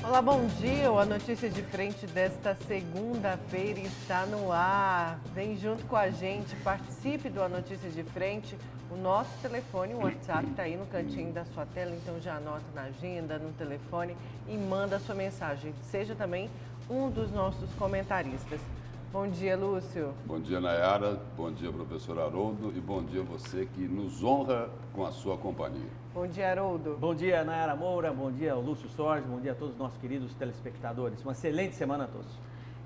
Olá, bom dia. A notícia de frente desta segunda-feira está no ar. Vem junto com a gente, participe do A Notícia de Frente. O nosso telefone, o WhatsApp, está aí no cantinho da sua tela, então já anota na agenda, no telefone e manda a sua mensagem. Seja também um dos nossos comentaristas. Bom dia, Lúcio. Bom dia, Nayara. Bom dia, professor Haroldo. E bom dia a você que nos honra com a sua companhia. Bom dia, Haroldo. Bom dia, Nayara Moura. Bom dia, Lúcio Sorge. Bom dia a todos os nossos queridos telespectadores. Uma excelente semana a todos.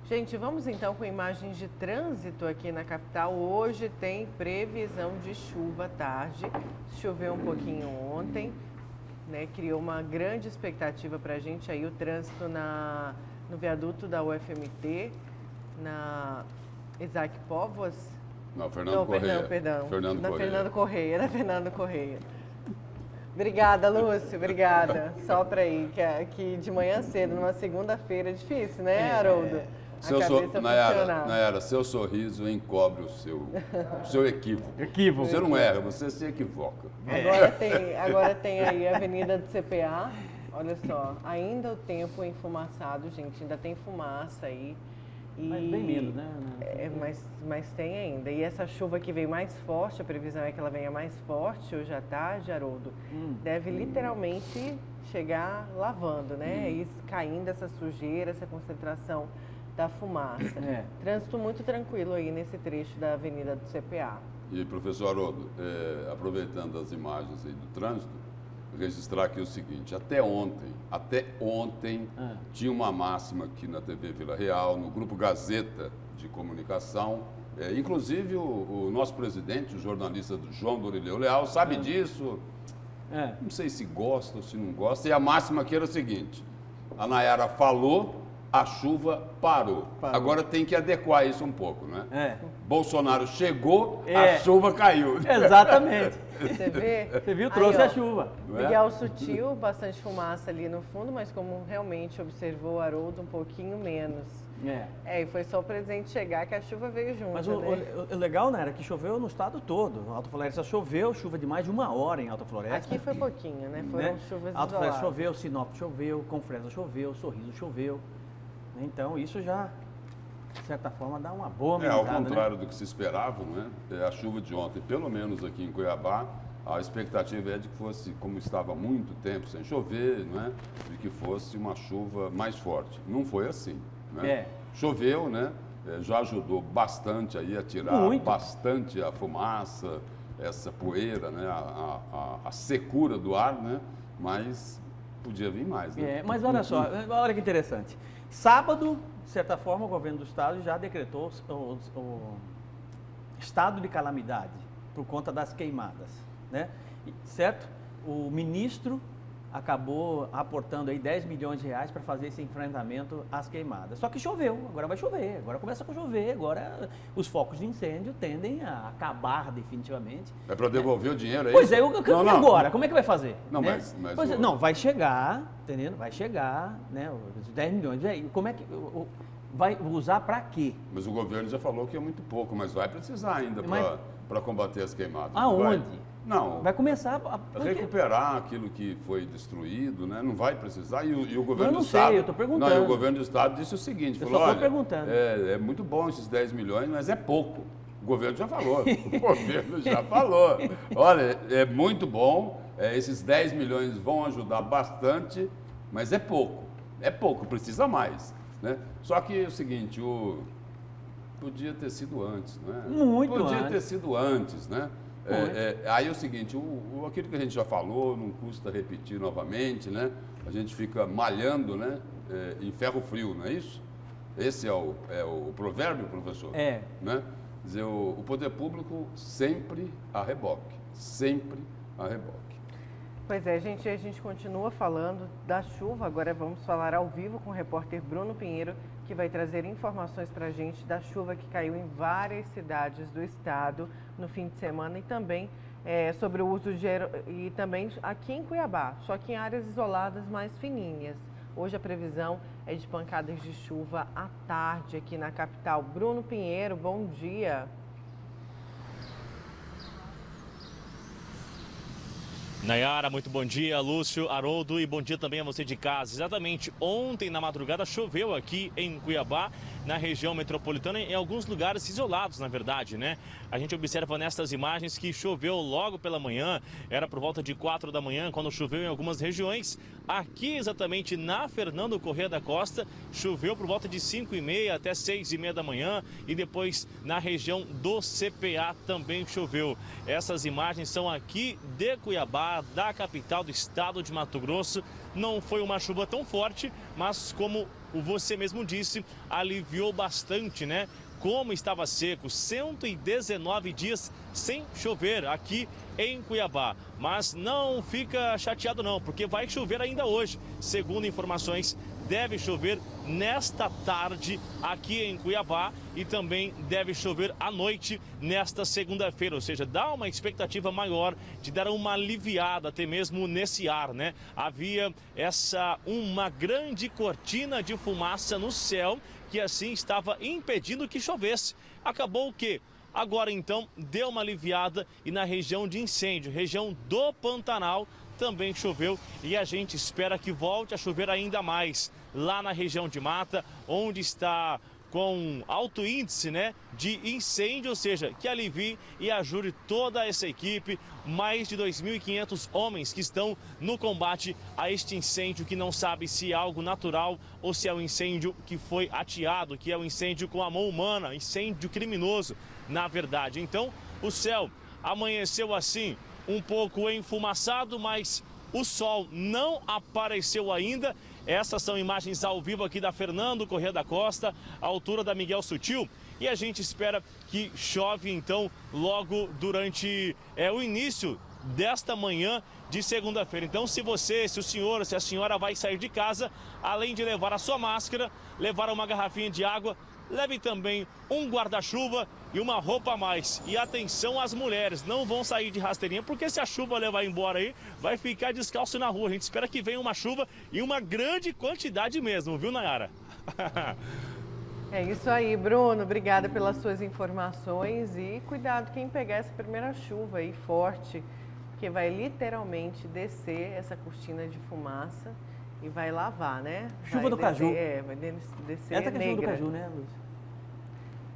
Gente, vamos então com imagens de trânsito aqui na capital. Hoje tem previsão de chuva à tarde. Choveu um pouquinho ontem, né? Criou uma grande expectativa para a gente aí o trânsito no viaduto da UFMT, na Isaac Póvoas. Não, Fernando Correia. Perdão. Fernando Na Correia. Fernando Correia. Obrigada, Lúcio, obrigada. Sopra aí, que de manhã cedo, numa segunda-feira, é difícil, né, Haroldo? Nayara, seu sorriso encobre o seu equívoco. Você não erra, você se equivoca. Agora tem aí a Avenida do CPA, olha só, ainda o tempo enfumaçado, gente, ainda tem fumaça aí. Mas bem menos, né? Mas tem ainda. E essa chuva que veio mais forte, a previsão é que ela venha mais forte hoje à tarde, Haroldo, deve literalmente chegar lavando, né? E caindo essa sujeira, essa concentração da fumaça. Trânsito muito tranquilo aí nesse trecho da Avenida do CPA. E, professor Haroldo, aproveitando as imagens aí do trânsito, registrar aqui o seguinte: até ontem tinha uma máxima aqui na TV Vila Real, no Grupo Gazeta de Comunicação, inclusive o nosso presidente, o jornalista João Dorileu Leal, sabe disso, não sei se gosta ou se não gosta, e a máxima aqui era o seguinte: a Nayara falou, a chuva parou. Agora tem que adequar isso um pouco, né? Bolsonaro chegou, a chuva caiu. Exatamente. Você vê? Você viu? Trouxe a chuva. Miguel sutil, bastante fumaça ali no fundo, mas como realmente observou o Haroldo, um pouquinho menos. E foi só o presidente chegar que a chuva veio junto. Mas né? o legal, né, era que choveu no estado todo. Alta Floresta choveu, chuva de mais de 1 hora em Alta Floresta. Aqui foi pouquinho, né? Foram chuvas Alta Floresta isoladas. choveu, Sinop choveu, Confresa choveu, Sorriso choveu. Então isso já, de certa forma, dá uma boa amenizada, ao contrário do que se esperava, né? A chuva de ontem, pelo menos aqui em Cuiabá, a expectativa é de que fosse, como estava há muito tempo sem chover, né? De que fosse uma chuva mais forte. Não foi assim, né? Choveu, né? Já ajudou bastante aí a tirar bastante a fumaça, essa poeira, né? A secura do ar, né? Mas podia vir mais, né? Mas olha só, olha que interessante. Sábado, de certa forma, o governo do estado já decretou o estado de calamidade por conta das queimadas, né? Certo? O ministro acabou aportando aí 10 milhões de reais para fazer esse enfrentamento às queimadas. Só que choveu, agora vai chover, agora começa a chover, agora os focos de incêndio tendem a acabar definitivamente. É para devolver o dinheiro aí? Pois é, e agora? Como é que vai fazer? Não, né? mas não, vai chegar, entendendo? Vai chegar, né? Os 10 milhões. Como é que vai usar para quê? Mas o governo já falou que é muito pouco, mas vai precisar ainda para combater as queimadas. Aonde? Não. Vai começar a recuperar aquilo que foi destruído, né? Não vai precisar. E o governo do estado. Eu estou perguntando. Não, e o governo do estado disse o seguinte: falou, olha, perguntando. É muito bom esses 10 milhões, mas é pouco. O governo já falou. O governo já falou. Olha, é muito bom. Esses 10 milhões vão ajudar bastante, mas é pouco. É pouco, precisa mais. Né? Só que é o seguinte, podia ter sido antes, né? Podia ter sido antes, né? Aí é o seguinte, aquilo que a gente já falou, não custa repetir novamente, né? A gente fica malhando, né? Em ferro frio, não é isso? Esse é o provérbio, professor? Né? Quer dizer, o poder público sempre a reboque, sempre a reboque. Pois é, gente, a gente continua falando da chuva, agora vamos falar ao vivo com o repórter Bruno Pinheiro, que vai trazer informações para a gente da chuva que caiu em várias cidades do estado no fim de semana e também sobre o uso e também aqui em Cuiabá, só que em áreas isoladas mais fininhas. Hoje a previsão é de pancadas de chuva à tarde aqui na capital. Bruno Pinheiro, bom dia. Nayara, muito bom dia, Lúcio, Haroldo, e bom dia também a você de casa. Exatamente, ontem na madrugada choveu aqui em Cuiabá, na região metropolitana, em alguns lugares isolados, na verdade, né? A gente observa nestas imagens que choveu logo pela manhã, era por volta de 4 da manhã, quando choveu em algumas regiões. Aqui, exatamente na Fernando Corrêa da Costa, choveu por volta de 5h30 até 6h30 da manhã, e depois na região do CPA também choveu. Essas imagens são aqui de Cuiabá, da capital do estado de Mato Grosso. Não foi uma chuva tão forte, mas como você mesmo disse, aliviou bastante, né? Como estava seco, 119 dias sem chover aqui em Cuiabá. Mas não fica chateado não, porque vai chover ainda hoje. Segundo informações, deve chover nesta tarde aqui em Cuiabá e também deve chover à noite nesta segunda-feira, ou seja, dá uma expectativa maior de dar uma aliviada até mesmo nesse ar, né? Havia uma grande cortina de fumaça no céu que assim estava impedindo que chovesse. Acabou o quê? Agora então deu uma aliviada e na região de incêndio, região do Pantanal, também choveu e a gente espera que volte a chover ainda mais lá na região de mata, onde está com alto índice, né, de incêndio, ou seja, que alivie e ajude toda essa equipe, mais de 2.500 homens que estão no combate a este incêndio, que não sabe se é algo natural ou se é um incêndio que foi ateado, que é um incêndio com a mão humana, incêndio criminoso, na verdade. Então, o céu amanheceu assim, um pouco enfumaçado, mas o sol não apareceu ainda. Essas são imagens ao vivo aqui da Fernando Corrêa da Costa, à altura da Miguel Sutil. E a gente espera que chove então logo durante o início desta manhã de segunda-feira. Então se o senhor, se a senhora vai sair de casa, além de levar a sua máscara, levar uma garrafinha de água, leve também um guarda-chuva e uma roupa a mais. E atenção às mulheres, não vão sair de rasteirinha, porque se a chuva levar embora aí, vai ficar descalço na rua. A gente espera que venha uma chuva e uma grande quantidade mesmo, viu, Nayara? É isso aí, Bruno. Obrigada pelas suas informações e cuidado quem pegar essa primeira chuva aí forte, porque vai literalmente descer essa cortina de fumaça e vai lavar, né? Chuva do caju. Vai descer Essa que é a chuva do negra. caju, né, Lúcio?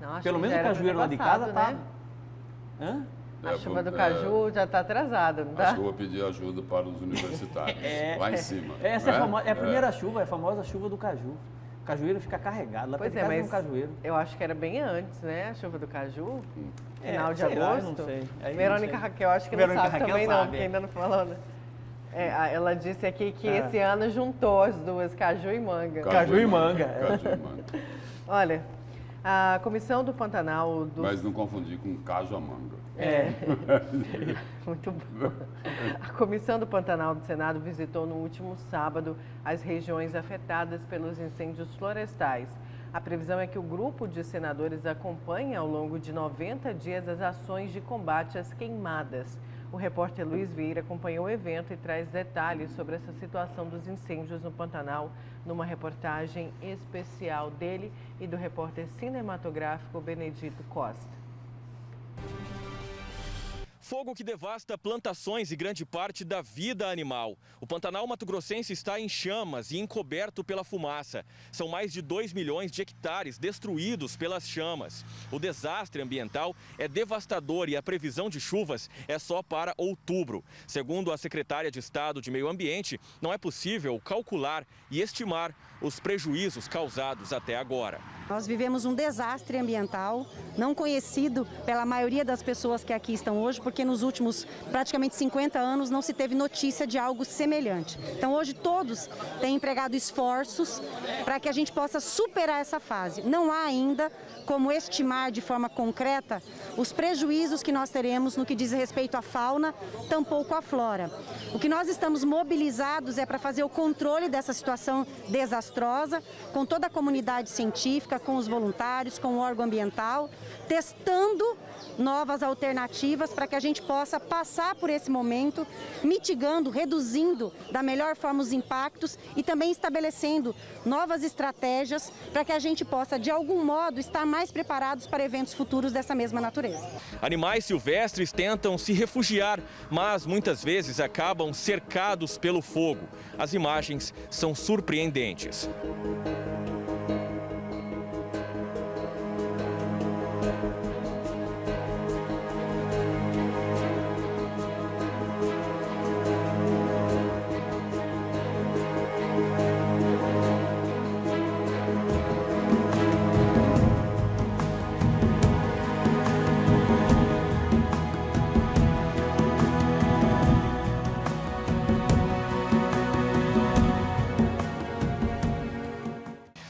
Não, acho Pelo que menos já o era cajueiro ano lá de casa passado, tá... né? Hã? A chuva do caju já está atrasada, não tá? Acho que eu vou pedir ajuda para os universitários, lá em cima. Essa não é a primeira chuva, é a famosa chuva do caju. O cajueiro fica carregado, lá Pois perto de é, casa mas tem um cajueiro. eu acho que era bem antes, né? A chuva do caju, final de sei lá, eu agosto. não sei. Aí Verônica não sei. Raquel, acho que Verônica não sabe Raquel também não, sabe, porque ainda não falou, né? Ela disse aqui que esse ano juntou as duas, caju e manga. Caju e manga. Caju e manga. Olha, a Comissão do Pantanal... Mas não confundir com caju a manga. Muito bom. A Comissão do Pantanal do Senado visitou no último sábado as regiões afetadas pelos incêndios florestais. A previsão é que o grupo de senadores acompanhe ao longo de 90 dias as ações de combate às queimadas. O repórter Luiz Vieira acompanhou o evento e traz detalhes sobre essa situação dos incêndios no Pantanal numa reportagem especial dele e do repórter cinematográfico Benedito Costa. Fogo que devasta plantações e grande parte da vida animal. O Pantanal mato-grossense está em chamas e encoberto pela fumaça. São mais de 2 milhões de hectares destruídos pelas chamas. O desastre ambiental é devastador e a previsão de chuvas é só para outubro. Segundo a secretária de Estado de Meio Ambiente, não é possível calcular e estimar os prejuízos causados até agora. Nós vivemos um desastre ambiental não conhecido pela maioria das pessoas que aqui estão hoje, porque nos últimos praticamente 50 anos não se teve notícia de algo semelhante. Então hoje todos têm empregado esforços para que a gente possa superar essa fase. Não há ainda como estimar de forma concreta os prejuízos que nós teremos no que diz respeito à fauna, tampouco à flora. O que nós estamos mobilizados é para fazer o controle dessa situação desastrosa, com toda a comunidade científica, com os voluntários, com o órgão ambiental, testando novas alternativas para que a gente possa passar por esse momento, mitigando, reduzindo da melhor forma os impactos e também estabelecendo novas estratégias para que a gente possa, de algum modo, estar mais preparados para eventos futuros dessa mesma natureza. Animais silvestres tentam se refugiar, mas muitas vezes acabam cercados pelo fogo. As imagens são surpreendentes.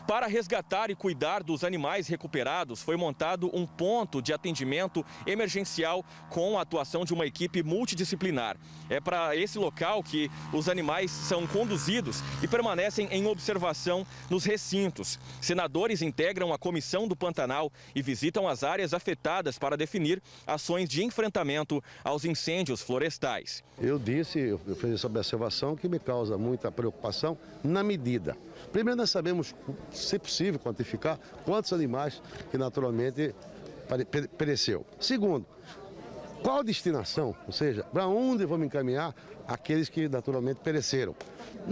Para resgatar e cuidar dos animais recuperados, foi montado um ponto de atendimento emergencial com a atuação de uma equipe multidisciplinar. É para esse local que os animais são conduzidos e permanecem em observação nos recintos. Senadores integram a comissão do Pantanal e visitam as áreas afetadas para definir ações de enfrentamento aos incêndios florestais. Eu fiz essa observação que me causa muita preocupação na medida. Primeiro, nós sabemos, se possível, quantificar quantos animais que naturalmente pereceu. Segundo, qual a destinação, ou seja, para onde vamos encaminhar aqueles que naturalmente pereceram.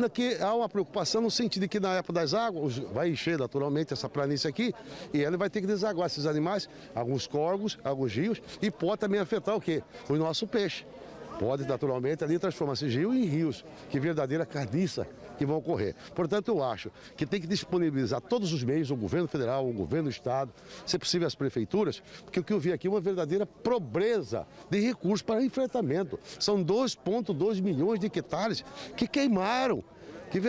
Aqui há uma preocupação no sentido de que na época das águas vai encher naturalmente essa planície aqui e ela vai ter que desaguar esses animais, alguns córregos, alguns rios e pode também afetar o quê? O nosso peixe. Pode naturalmente ali transformar esse rio em rios, que verdadeira carniça que vão ocorrer. Portanto, eu acho que tem que disponibilizar todos os meios, o governo federal, o governo do estado, se possível as prefeituras, porque o que eu vi aqui é uma verdadeira pobreza de recursos para enfrentamento. São 2,2 milhões de hectares que queimaram. Que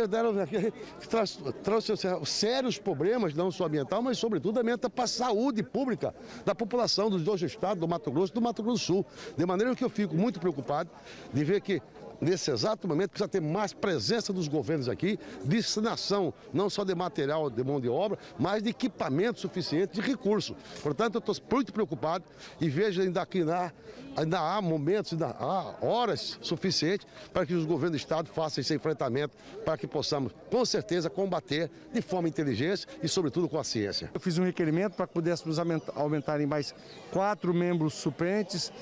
trouxe sérios problemas, não só ambiental, mas sobretudo para a saúde pública da população dos dois estados, do Mato Grosso e do Mato Grosso do Sul. De maneira que eu fico muito preocupado de ver que nesse exato momento precisa ter mais presença dos governos aqui, destinação não só de material, de mão de obra, mas de equipamento suficiente, de recursos. Portanto, eu estou muito preocupado e vejo ainda há momentos, ainda há horas suficientes para que os governos do estado façam esse enfrentamento, para que possamos, com certeza, combater de forma inteligente e, sobretudo, com a ciência. Eu fiz um requerimento para que pudéssemos aumentar em mais 4 membros suplentes.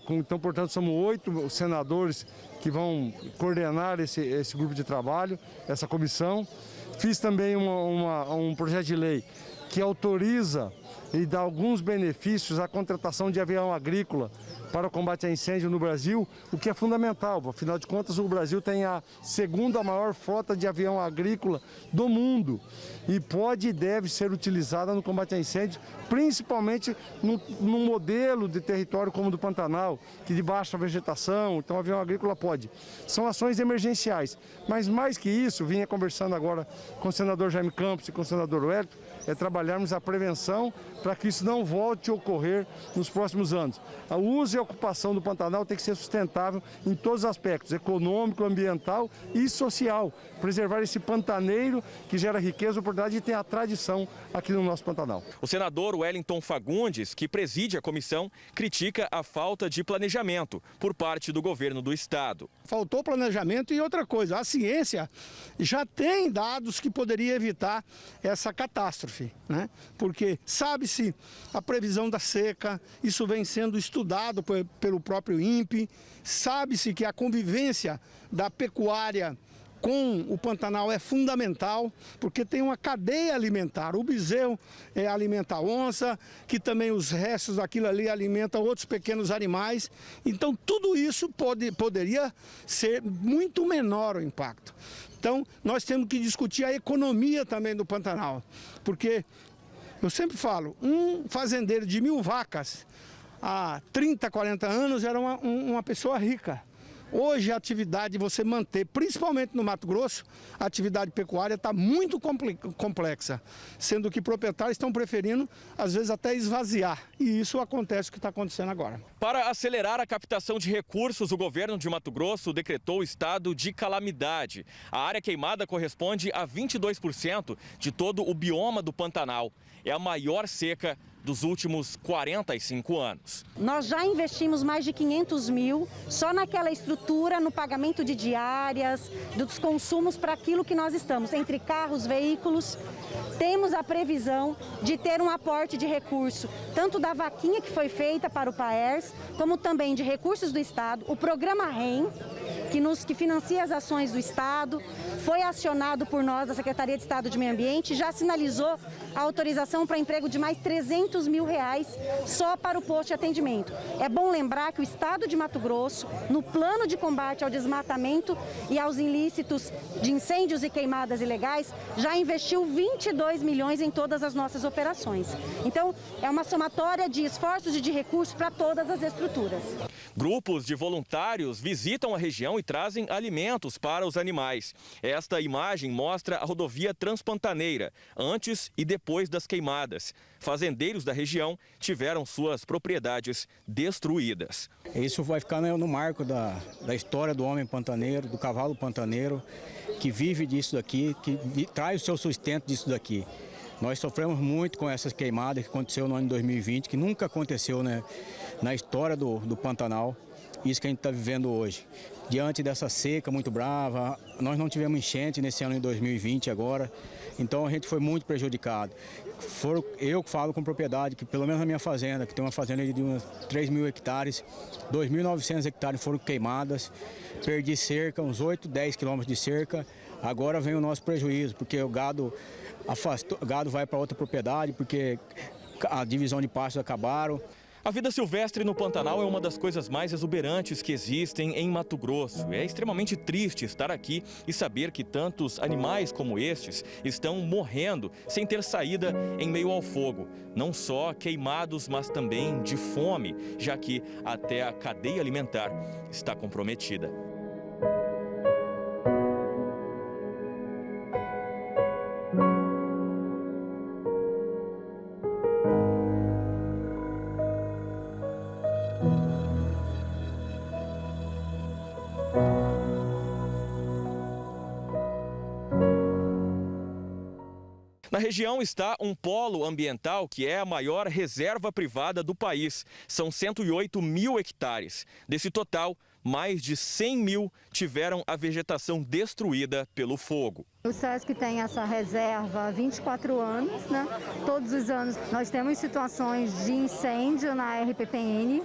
Então, portanto, somos 8 senadores que vão coordenar esse grupo de trabalho, essa comissão. Fiz também um projeto de lei que autoriza e dá alguns benefícios à contratação de avião agrícola para o combate a incêndio no Brasil, o que é fundamental. Afinal de contas, o Brasil tem a segunda maior frota de avião agrícola do mundo e pode e deve ser utilizada no combate a incêndio, principalmente num modelo de território como o do Pantanal, que de baixa vegetação, então o avião agrícola pode. São ações emergenciais, mas mais que isso, vinha conversando agora com o senador Jaime Campos e com o senador Wellington, é trabalharmos a prevenção para que isso não volte a ocorrer nos próximos anos. O uso e a ocupação do Pantanal tem que ser sustentável em todos os aspectos, econômico, ambiental e social. Preservar esse pantaneiro que gera riqueza, oportunidade e tem a tradição aqui no nosso Pantanal. O senador Wellington Fagundes, que preside a comissão, critica a falta de planejamento por parte do governo do estado. Faltou planejamento e outra coisa, a ciência já tem dados que poderia evitar essa catástrofe, né? Porque sabe-se a previsão da seca, isso vem sendo estudado pelo próprio INPE, sabe-se que a convivência da pecuária com o Pantanal é fundamental, porque tem uma cadeia alimentar. O bezerro alimenta a onça, que também os restos daquilo ali alimentam outros pequenos animais. Então, tudo isso poderia ser muito menor o impacto. Então, nós temos que discutir a economia também do Pantanal, porque eu sempre falo, um fazendeiro de 1000 vacas há 30, 40 anos era uma pessoa rica. Hoje a atividade, você manter, principalmente no Mato Grosso, a atividade pecuária está muito complexa, sendo que proprietários estão preferindo, às vezes, até esvaziar. E isso acontece o que está acontecendo agora. Para acelerar a captação de recursos, o governo de Mato Grosso decretou o estado de calamidade. A área queimada corresponde a 22% de todo o bioma do Pantanal. É a maior seca dos últimos 45 anos. Nós já investimos mais de 500 mil só naquela estrutura, no pagamento de diárias, dos consumos para aquilo que nós estamos, entre carros, veículos. Temos a previsão de ter um aporte de recurso, tanto da vaquinha que foi feita para o PAERS, como também de recursos do Estado, o programa REM, que financia as ações do Estado, foi acionado por nós, da Secretaria de Estado de Meio Ambiente, já sinalizou a autorização para emprego de mais 300 mil reais só para o posto de atendimento. É bom lembrar que o Estado de Mato Grosso, no plano de combate ao desmatamento e aos ilícitos de incêndios e queimadas ilegais, já investiu 22 milhões em todas as nossas operações. Então, é uma somatória de esforços e de recursos para todas as estruturas. Grupos de voluntários visitam a região e trazem alimentos para os animais. Esta imagem mostra a rodovia Transpantaneira, antes e depois das queimadas. Fazendeiros da região tiveram suas propriedades destruídas. Isso vai ficar no marco da história do homem pantaneiro, do cavalo pantaneiro, que vive disso daqui, que traz o seu sustento disso daqui. Nós sofremos muito com essas queimadas que aconteceu no ano de 2020, que nunca aconteceu, né, na história do Pantanal, isso que a gente está vivendo hoje. Diante dessa seca muito brava, nós não tivemos enchente nesse ano de 2020 agora, então a gente foi muito prejudicado. Eu falo com propriedade, que pelo menos na minha fazenda, que tem uma fazenda de uns 3 mil hectares, 2.900 hectares foram queimadas, perdi cerca, uns 8, 10 quilômetros de cerca, agora vem o nosso prejuízo, porque o gado vai para outra propriedade, porque a divisão de pastos acabaram. A vida silvestre no Pantanal é uma das coisas mais exuberantes que existem em Mato Grosso. É extremamente triste estar aqui e saber que tantos animais como estes estão morrendo sem ter saída em meio ao fogo. Não só queimados, mas também de fome, já que até a cadeia alimentar está comprometida. Na região está um polo ambiental que é a maior reserva privada do país. São 108 mil hectares. Desse total, mais de 100 mil tiveram a vegetação destruída pelo fogo. O SESC tem essa reserva há 24 anos, né? Todos os anos nós temos situações de incêndio na RPPN,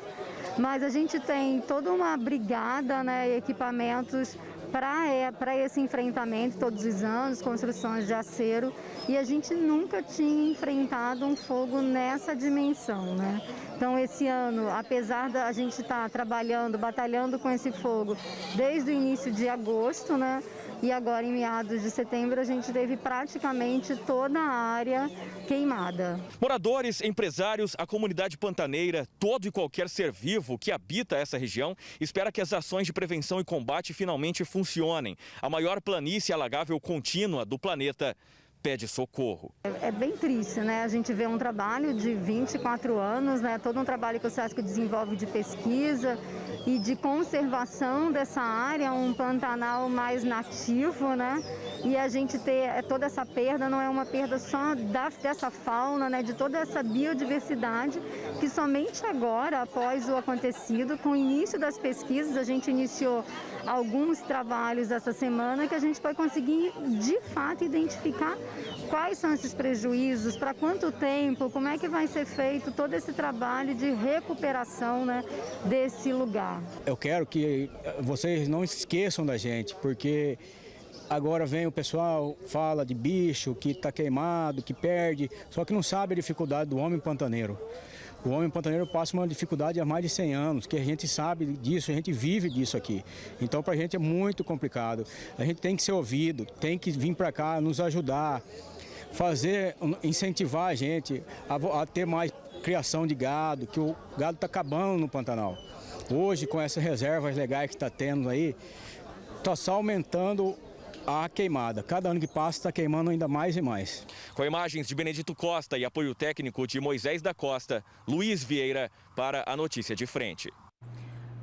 mas a gente tem toda uma brigada, né, equipamentos para esse enfrentamento todos os anos, construções de acero, e a gente nunca tinha enfrentado um fogo nessa dimensão, né? Então, esse ano, apesar da gente estar trabalhando, batalhando com esse fogo desde o início de agosto, né? E agora, em meados de setembro, a gente teve praticamente toda a área queimada. Moradores, empresários, a comunidade pantaneira, todo e qualquer ser vivo que habita essa região espera que as ações de prevenção e combate finalmente funcionem. A maior planície alagável contínua do planeta pede socorro. É bem triste, né? A gente vê um trabalho de 24 anos, né? Todo um trabalho que o SESC desenvolve de pesquisa e de conservação dessa área, um Pantanal mais nativo, né? E a gente ter toda essa perda, não é uma perda só dessa fauna, né? De toda essa biodiversidade, que somente agora, após o acontecido, com o início das pesquisas, a gente iniciou alguns trabalhos essa semana que a gente vai conseguir, de fato, identificar quais são esses prejuízos, para quanto tempo, como é que vai ser feito todo esse trabalho de recuperação, né, desse lugar. Eu quero que vocês não esqueçam da gente, porque agora vem o pessoal, fala de bicho que está queimado, que perde, só que não sabe a dificuldade do homem pantaneiro. O homem pantaneiro passa uma dificuldade há mais de 100 anos, que a gente sabe disso, a gente vive disso aqui. Então, para a gente é muito complicado. A gente tem que ser ouvido, tem que vir para cá, nos ajudar, incentivar a gente a ter mais criação de gado, que o gado está acabando no Pantanal. Hoje, com essas reservas legais que está tendo aí, está só aumentando a queimada. Cada ano que passa está queimando ainda mais e mais. Com imagens de Benedito Costa e apoio técnico de Moisés da Costa, Luiz Vieira para a Notícia de Frente.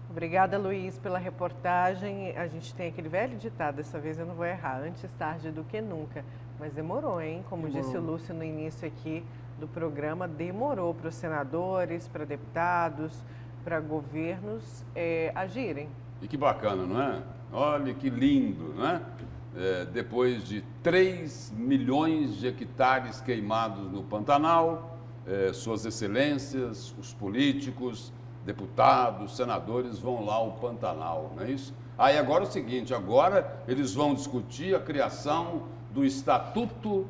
Obrigada, Luiz, pela reportagem. A gente tem aquele velho ditado, dessa vez eu não vou errar, antes tarde do que nunca. Mas demorou, hein? Como disse o Lúcio no início aqui, do programa demorou para os senadores, para deputados, para governos agirem. E que bacana, não é? Olha que lindo, não é? Depois de 3 milhões de hectares queimados no Pantanal, suas excelências, os políticos, deputados, senadores vão lá ao Pantanal, não é isso? Aí agora é o seguinte, agora eles vão discutir a criação do Estatuto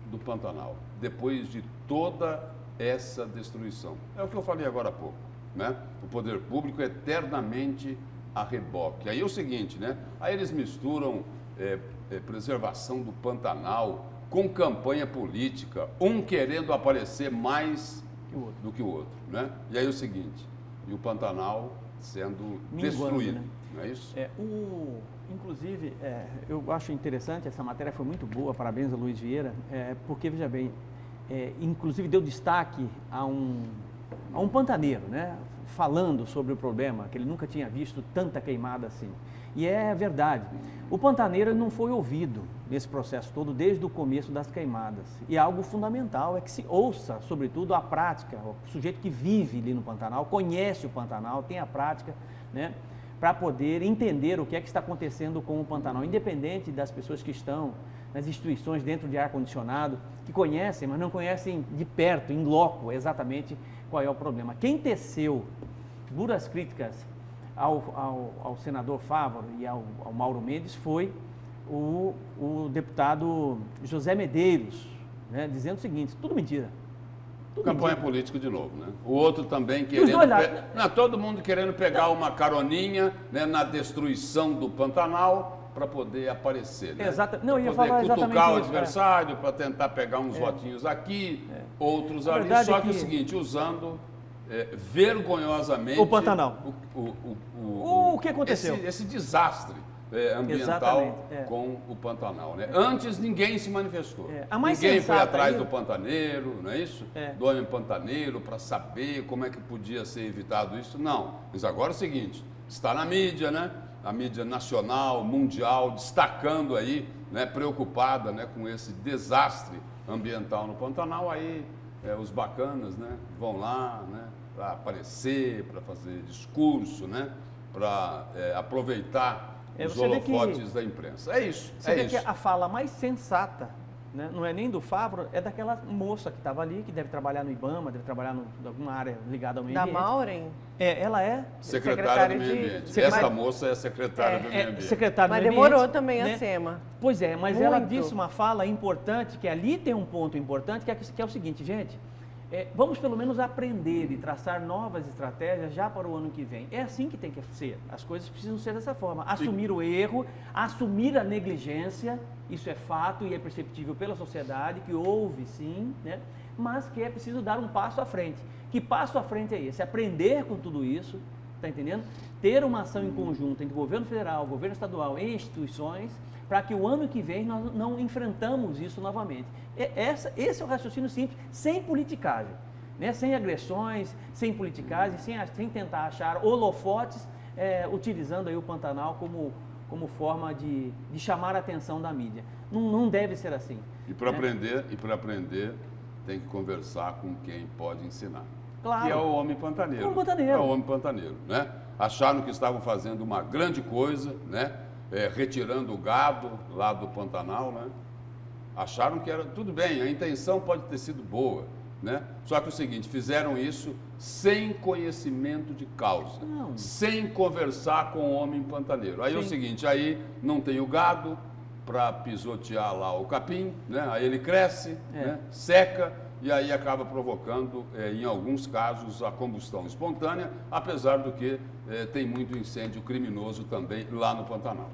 do Pantanal, depois de toda essa destruição. É o que eu falei agora há pouco, né? O poder público é eternamente a reboque. Aí é o seguinte, né? Aí eles misturam preservação do Pantanal com campanha política, um querendo aparecer mais do que o outro, né? E aí é o seguinte, e o Pantanal sendo destruído, né? Não é isso? Inclusive, eu acho interessante, essa matéria foi muito boa, parabéns a Luiz Vieira, porque, veja bem, inclusive deu destaque a um pantaneiro, né? Falando sobre o problema, que ele nunca tinha visto tanta queimada assim. E é verdade, o pantaneiro não foi ouvido nesse processo todo desde o começo das queimadas. E algo fundamental é que se ouça, sobretudo, a prática, o sujeito que vive ali no Pantanal, conhece o Pantanal, tem a prática, né? Para poder entender o que é que está acontecendo com o Pantanal, independente das pessoas que estão nas instituições dentro de ar-condicionado, que conhecem, mas não conhecem de perto, in loco, exatamente qual é o problema. Quem teceu duras críticas ao senador Fávaro e ao Mauro Mendes foi o deputado José Medeiros, né, dizendo o seguinte, tudo mentira. Campanha política de novo, né? O outro também querendo... todo mundo querendo pegar uma caroninha, né, na destruição do Pantanal para poder aparecer, né? Exato. Não, eu ia falar exatamente cutucar o isso, adversário, para tentar pegar uns votinhos aqui, outros ali. Só que é o seguinte, usando vergonhosamente... O Pantanal. O que aconteceu? Esse desastre ambiental com o Pantanal, né? Antes ninguém se manifestou. Ninguém foi atrás do pantaneiro, não é isso? Do homem pantaneiro para saber como é que podia ser evitado isso. Não. Mas agora é o seguinte, está na mídia, né? A mídia nacional, mundial, destacando aí, né? Preocupada, né? Com esse desastre ambiental no Pantanal. Aí os bacanas, né? Vão lá, né? Para aparecer, para fazer discurso, né? Para aproveitar os holofotes da imprensa. É isso. Você vê que a fala mais sensata, né, não é nem do Fávaro, é daquela moça que estava ali, que deve trabalhar no IBAMA, deve trabalhar em alguma área ligada ao meio ambiente. Da Maureen? Ela é secretária do meio ambiente. Essa moça é secretária do meio ambiente. Secretária mas do meio demorou ambiente, também né? a SEMA. Pois é, mas ela disse uma fala importante, que ali tem um ponto importante, que é o seguinte, gente, vamos pelo menos aprender e traçar novas estratégias já para o ano que vem. É assim que tem que ser. As coisas precisam ser dessa forma. Assumir o erro, assumir a negligência, isso é fato e é perceptível pela sociedade, que houve sim, né? Mas que é preciso dar um passo à frente. Que passo à frente é esse? Aprender com tudo isso, está entendendo? Ter uma ação em conjunto entre governo federal, governo estadual e instituições, para que o ano que vem nós não enfrentamos isso novamente. Esse é o raciocínio simples, sem politicagem, né? Sem agressões, sem politicagem, sem tentar achar holofotes, utilizando aí o Pantanal como forma de chamar a atenção da mídia. Não deve ser assim. E para aprender, tem que conversar com quem pode ensinar. Claro. Que é o homem pantaneiro. É o homem pantaneiro, né? Acharam que estavam fazendo uma grande coisa, né? Retirando o gado lá do Pantanal, né? Acharam que era tudo bem, a intenção pode ter sido boa, né? Só que é o seguinte, fizeram isso sem conhecimento de causa, sem conversar com o homem pantaneiro. Aí é o seguinte, aí não tem o gado para pisotear lá o capim, né? Aí ele cresce, né? Seca e aí acaba provocando, em alguns casos, a combustão espontânea, apesar do que tem muito incêndio criminoso também lá no Pantanal.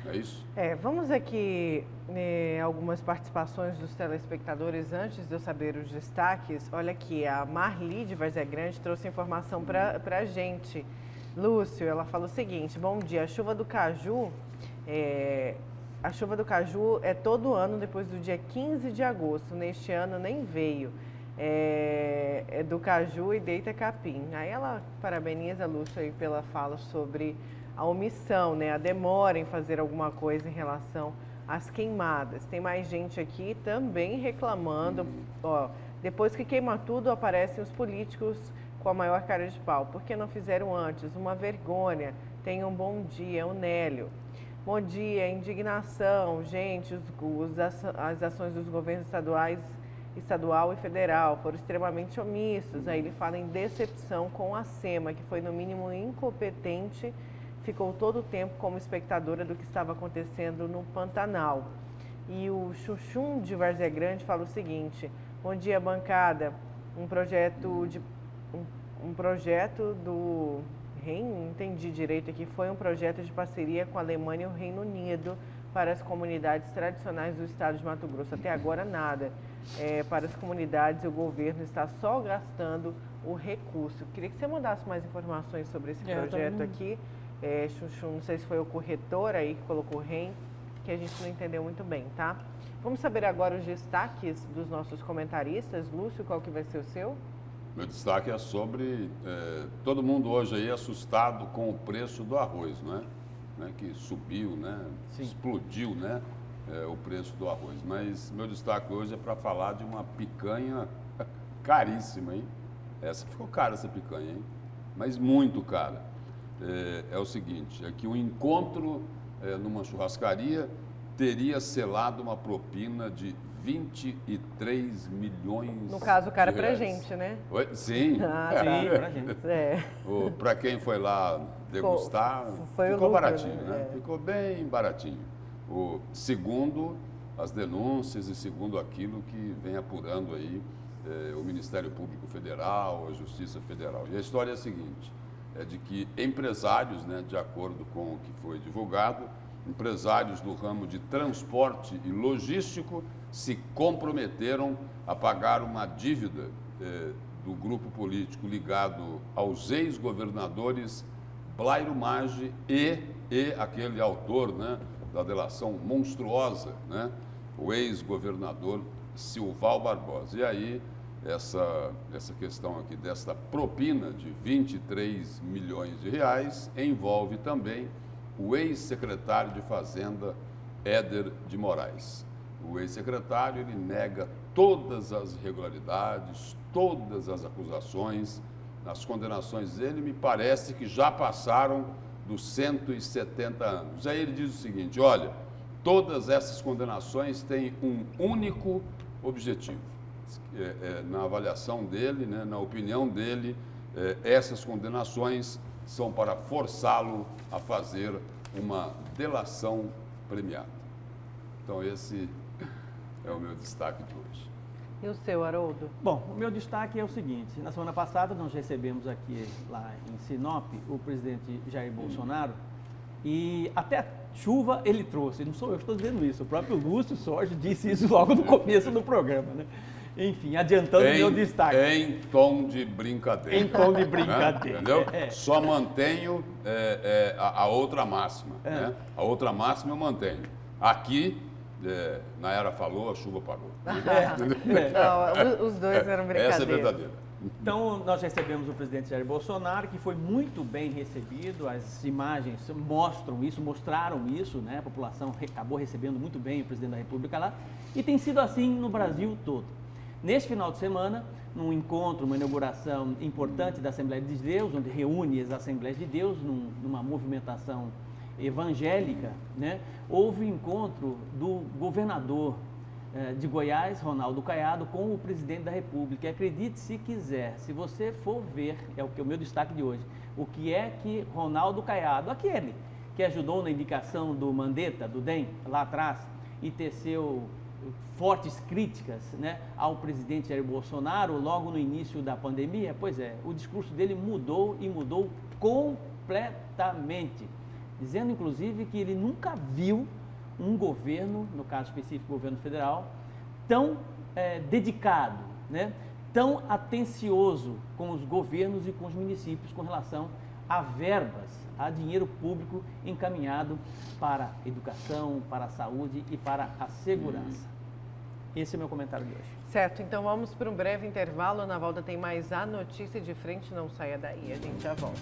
É isso? Vamos aqui algumas participações dos telespectadores antes de eu saber os destaques. Olha aqui, a Marli de Várzea Grande trouxe informação para a gente. Lúcio, ela fala o seguinte, bom dia, a chuva do caju é todo ano depois do dia 15 de agosto, neste ano nem veio. É do caju e deita capim. Aí ela parabeniza, Lúcio, aí pela fala sobre a omissão, né? A demora em fazer alguma coisa em relação às queimadas. Tem mais gente aqui também reclamando. Ó, Depois que queima tudo, aparecem os políticos com a maior cara de pau. Por que não fizeram antes? Uma vergonha. Tenham um bom dia, o Nélio. Bom dia, indignação. Gente, as ações dos governos estadual e federal foram extremamente omissos. Aí ele fala em decepção com a SEMA, que foi no mínimo incompetente, ficou todo o tempo como espectadora do que estava acontecendo no Pantanal. E o Chuchum de Várzea Grande fala o seguinte: bom dia, bancada. Um projeto do Reino, entendi direito aqui, foi um projeto de parceria com a Alemanha e o Reino Unido para as comunidades tradicionais do estado de Mato Grosso. Até agora nada. Para as comunidades, o governo está só gastando o recurso. Queria que você mandasse mais informações sobre esse projeto aqui. Chuchu, não sei se foi o corretor aí que colocou REM, que a gente não entendeu muito bem, tá? Vamos saber agora os destaques dos nossos comentaristas. Lúcio, qual que vai ser o seu? Meu destaque é sobre todo mundo hoje aí assustado com o preço do arroz, né? Que subiu, né? Explodiu, né? O preço do arroz. Mas meu destaque hoje é para falar de uma picanha caríssima, hein? Ficou cara essa picanha, hein? Mas muito cara. É o seguinte, é que o encontro numa churrascaria teria selado uma propina de 23 milhões de reais. No caso, cara, pra gente, né? Oi? Sim. Sim, pra gente. Para quem foi lá degustar, ficou baratinho, né? Ficou bem baratinho. Segundo as denúncias e segundo aquilo que vem apurando aí o Ministério Público Federal, a Justiça Federal. E a história é a seguinte, é de que empresários, né, de acordo com o que foi divulgado, empresários do ramo de transporte e logístico se comprometeram a pagar uma dívida do grupo político ligado aos ex-governadores Blairo Maggi e aquele autor, né, da delação monstruosa, né, o ex-governador Silval Barbosa. E aí, essa questão aqui desta propina de 23 milhões de reais envolve também o ex-secretário de Fazenda, Éder de Moraes. O ex-secretário, ele nega todas as irregularidades, todas as acusações. As condenações dele, me parece que já passaram dos 170 anos. Aí ele diz o seguinte, olha, todas essas condenações têm um único objetivo. Na avaliação dele, né, na opinião dele, essas condenações são para forçá-lo a fazer uma delação premiada. Então, esse é o meu destaque de hoje. E o seu, Haroldo? Bom, o meu destaque é o seguinte, na semana passada nós recebemos aqui, lá em Sinop, o presidente Jair Bolsonaro, e até chuva ele trouxe, não sou eu que estou dizendo isso, o próprio Lúcio Sorge disse isso logo no começo do programa, né? Enfim, adiantando o meu destaque. Em tom de brincadeira. Em tom de brincadeira. Entendeu? Só mantenho a outra máxima. Né? A outra máxima eu mantenho. Aqui, Nayara falou, a chuva parou. Não, os dois eram brincadeiras. Essa é verdadeira. Então, nós recebemos o presidente Jair Bolsonaro, que foi muito bem recebido, as imagens mostraram isso, né? A população acabou recebendo muito bem o presidente da República lá, e tem sido assim no Brasil todo. Neste final de semana, num encontro, uma inauguração importante da Assembleia de Deus, onde reúne as Assembleias de Deus, numa movimentação evangélica, né? Houve encontro do governador de Goiás, Ronaldo Caiado, com o presidente da República. E acredite se quiser, se você for ver, é o meu destaque de hoje, o que é que Ronaldo Caiado, aquele que ajudou na indicação do Mandetta, do DEM, lá atrás, e teceu fortes críticas, né, ao presidente Jair Bolsonaro logo no início da pandemia, pois é, o discurso dele mudou e mudou completamente, dizendo inclusive que ele nunca viu um governo, no caso específico o governo federal, tão dedicado, né, tão atencioso com os governos e com os municípios com relação a verbas, a dinheiro público encaminhado para a educação, para a saúde e para a segurança. Esse é o meu comentário de hoje. Certo, então vamos para um breve intervalo. Na volta tem mais a notícia de frente, não saia daí, a gente já volta.